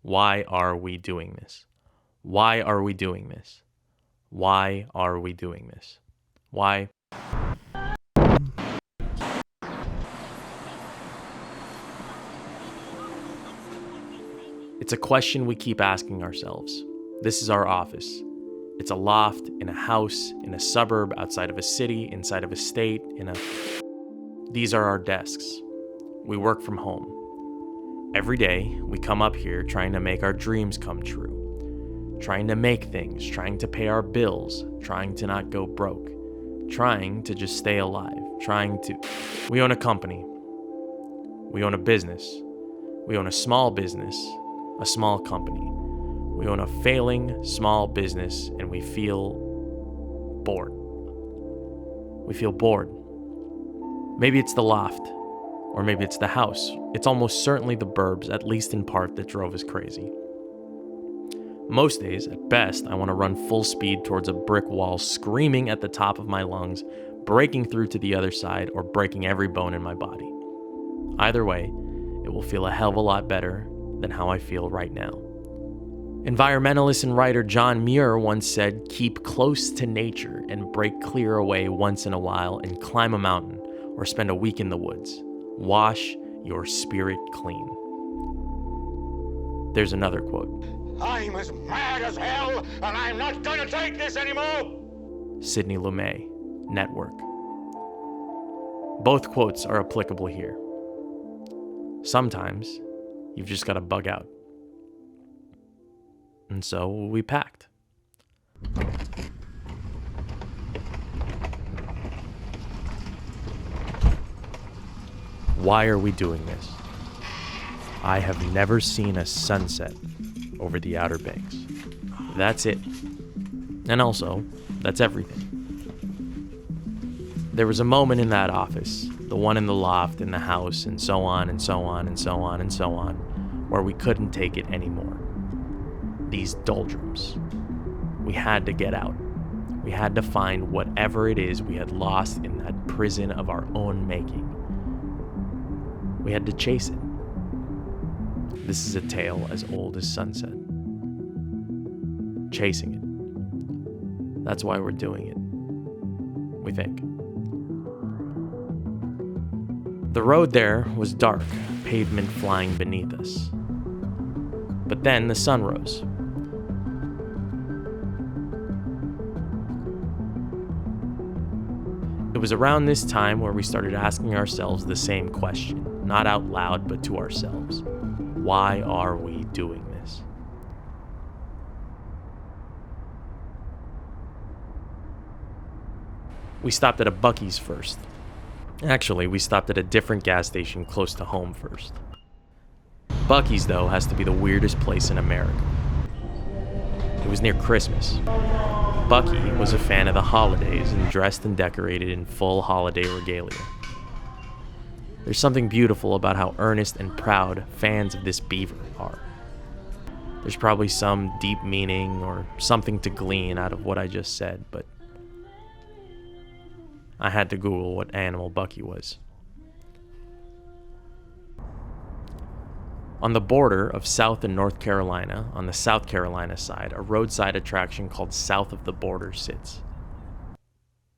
Why are we doing this? Why are we doing this? Why are we doing this? Why? It's a question we keep asking ourselves. This is our office. It's a loft, in a house, in a suburb, outside of a city, inside of a state, These are our desks. We work from home. Every day, we come up here trying to make our dreams come true. Trying to make things, trying to pay our bills, trying to not go broke. Trying to just stay alive, We own a company. We own a business. We own a small business, a small company. We own a failing small business, and we feel bored. We feel bored. Maybe it's the loft, or maybe it's the house. It's almost certainly the burbs, at least in part, that drove us crazy. Most days, at best, I want to run full speed towards a brick wall, screaming at the top of my lungs, breaking through to the other side, or breaking every bone in my body. Either way, it will feel a hell of a lot better than how I feel right now. Environmentalist and writer John Muir once said, "Keep close to nature and break clear away once in a while and climb a mountain or spend a week in the woods. Wash your spirit clean." There's another quote. "I'm as mad as hell, and I'm not gonna take this anymore." Sidney Lumet, Network. Both quotes are applicable here. Sometimes you've just got to bug out. And so we packed. Why are we doing this? I have never seen a sunset over the Outer Banks. That's it. And also, that's everything. There was a moment in that office, the one in the loft, in the house, and so on and so on and so on and so on, where we couldn't take it anymore. These doldrums. We had to get out. We had to find whatever it is we had lost in that prison of our own making. We had to chase it. This is a tale as old as sunset. Chasing it. That's why we're doing it. We think. The road there was dark, pavement flying beneath us. But then the sun rose. It was around this time where we started asking ourselves the same question, not out loud, but to ourselves. Why are we doing this? We stopped at a Buc-ee's first. Actually, we stopped at a different gas station close to home first. Buc-ee's, though, has to be the weirdest place in America. It was near Christmas. Bucky was a fan of the holidays and dressed and decorated in full holiday regalia. There's something beautiful about how earnest and proud fans of this beaver are. There's probably some deep meaning or something to glean out of what I just said, but I had to Google what animal Bucky was. On the border of South and North Carolina, on the South Carolina side, a roadside attraction called South of the Border sits.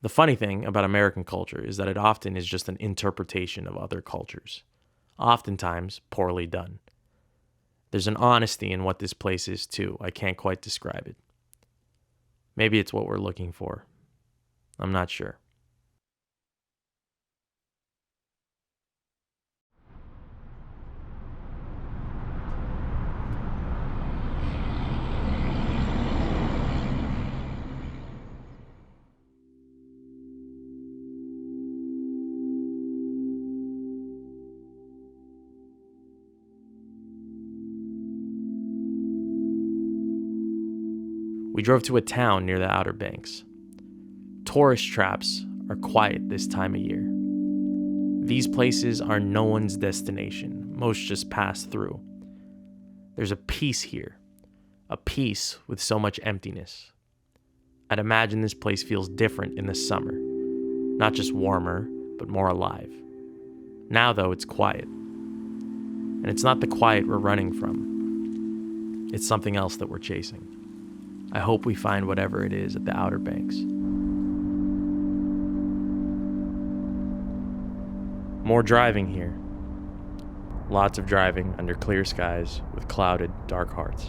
The funny thing about American culture is that it often is just an interpretation of other cultures, oftentimes poorly done. There's an honesty in what this place is too. I can't quite describe it. Maybe it's what we're looking for. I'm not sure. We drove to a town near the Outer Banks. Tourist traps are quiet this time of year. These places are no one's destination. Most just pass through. There's a peace here, a peace with so much emptiness. I'd imagine this place feels different in the summer, not just warmer, but more alive. Now, though, it's quiet. And it's not the quiet we're running from. It's something else that we're chasing. I hope we find whatever it is at the Outer Banks. More driving here. Lots of driving under clear skies with clouded, dark hearts.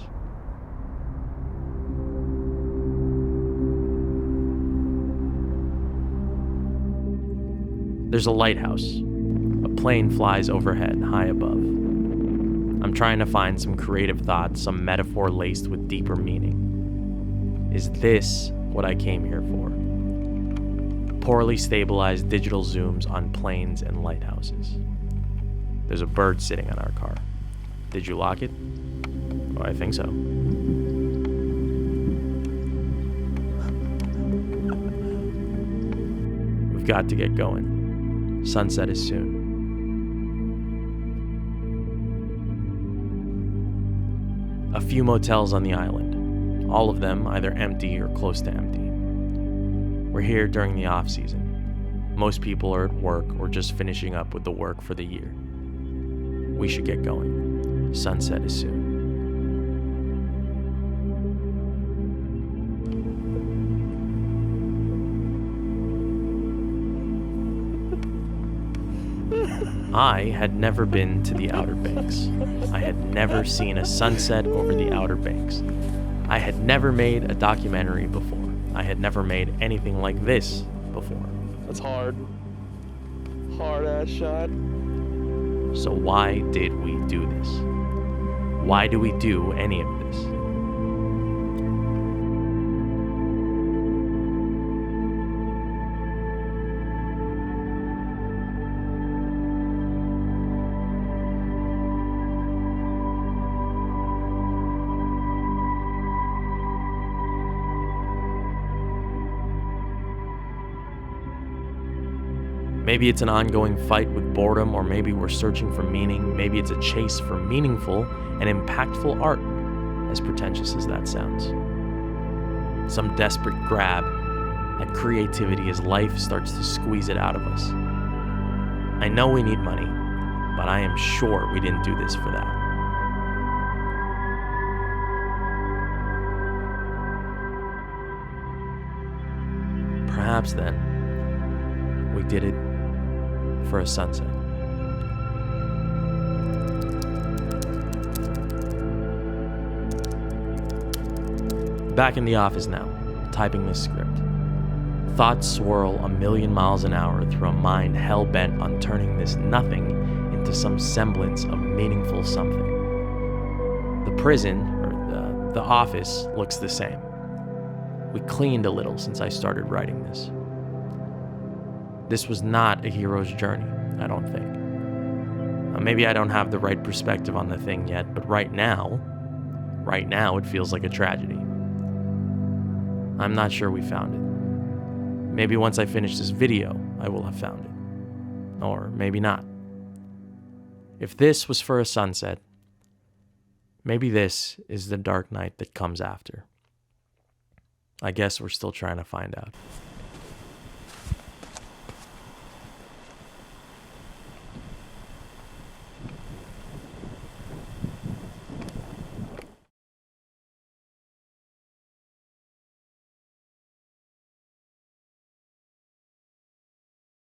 There's a lighthouse. A plane flies overhead, high above. I'm trying to find some creative thought, some metaphor laced with deeper meaning. Is this what I came here for? Poorly stabilized digital zooms on planes and lighthouses. There's a bird sitting on our car. Did you lock it? Oh, I think so. We've got to get going. Sunset is soon. A few motels on the island, all of them either empty or close to empty. We're here during the off-season. Most people are at work or just finishing up with the work for the year. We should get going. Sunset is soon. I had never been to the Outer Banks. I had never seen a sunset over the Outer Banks. I had never made a documentary before. I had never made anything like this before. That's hard. Hard-ass shot. So why did we do this? Why do we do any of this? Maybe it's an ongoing fight with boredom, or maybe we're searching for meaning. Maybe it's a chase for meaningful and impactful art, as pretentious as that sounds. Some desperate grab at creativity as life starts to squeeze it out of us. I know we need money, but I am sure we didn't do this for that. Perhaps then, we did it for a sunset. Back in the office now, typing this script. Thoughts swirl a million miles an hour through a mind hell-bent on turning this nothing into some semblance of meaningful something. The prison, or the office, looks the same. We cleaned a little since I started writing this. This was not a hero's journey, I don't think. Maybe I don't have the right perspective on the thing yet, but right now it feels like a tragedy. I'm not sure we found it. Maybe once I finish this video, I will have found it. Or maybe not. If this was for a sunset, maybe this is the dark night that comes after. I guess we're still trying to find out.